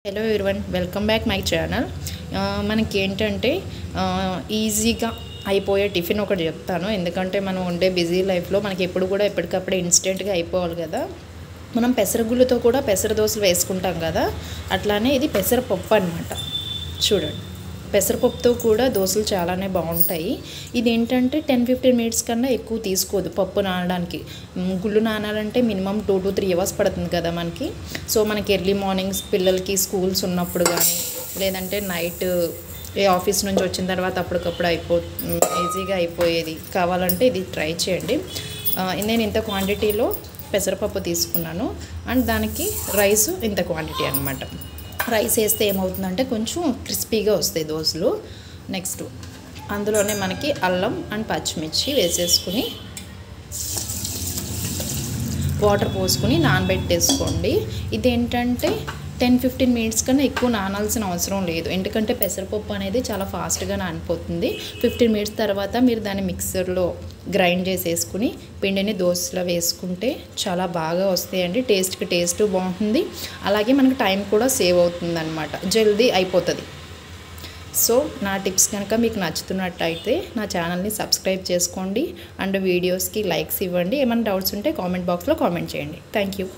Hello everyone, welcome back my channel. మనకి ఏంటంటే ఈజీగా అయిపోయే టిఫిన్ ఒకటి చెప్తాను. ఎందుకంటే మనం ఉండే బిజీ లైఫ్లో మనకి ఎప్పుడు కూడా ఎప్పటికప్పుడే ఇన్స్టెంట్గా అయిపోవాలి కదా. మనం పెసరగుళ్ళతో కూడా పెసర దోశలు వేసుకుంటాం కదా, అట్లానే ఇది పెసరపప్పు అనమాట. చూడండి, పెసరపప్పుతో కూడా దోశలు చాలానే బాగుంటాయి. ఇది ఏంటంటే 10-15 మినిట్స్ కన్నా ఎక్కువ తీసుకోదు పప్పు నానడానికి. గుళ్ళు నానాలంటే మినిమం 2 to 3 అవర్స్ పడుతుంది కదా మనకి. సో మనకి ఎర్లీ మార్నింగ్స్ పిల్లలకి స్కూల్స్ ఉన్నప్పుడు కానీ, లేదంటే నైట్ ఆఫీస్ నుంచి వచ్చిన తర్వాత అప్పటికప్పుడు ఈజీగా అయిపోయేది కావాలంటే ఇది ట్రై చేయండి. నేను ఇంత క్వాంటిటీలో పెసరపప్పు తీసుకున్నాను అండ్ దానికి రైస్ ఇంత క్వాంటిటీ అనమాట. రైస్ వేస్తే ఏమవుతుందంటే కొంచెం క్రిస్పీగా వస్తాయి దోశలు. నెక్స్ట్ అందులోనే మనకి అల్లం అండ్ పచ్చిమిర్చి వేసేసుకుని వాటర్ పోసుకుని నానబెట్టేసుకోండి. ఇదేంటంటే 10-15 మినిట్స్ కన్నా ఎక్కువ నానాల్సిన అవసరం లేదు, ఎందుకంటే పెసరపప్పు అనేది చాలా ఫాస్ట్గా నానిపోతుంది. 15 మినిట్స్ తర్వాత మీరు దాన్ని మిక్సర్లో గ్రైండ్ చేసేసుకుని పిండిని దోశలో వేసుకుంటే చాలా బాగా వస్తాయండి. టేస్ట్ బాగుంటుంది, అలాగే మనకు టైం కూడా సేవ్ అవుతుంది అనమాట, జల్దీ అయిపోతుంది. సో నా టిప్స్ కనుక మీకు నచ్చుతున్నట్టయితే నా ఛానల్ని సబ్స్క్రైబ్ చేసుకోండి అండ్ వీడియోస్కి లైక్స్ ఇవ్వండి. ఏమైనా డౌట్స్ ఉంటే కామెంట్ బాక్స్లో కామెంట్ చేయండి. Thank you.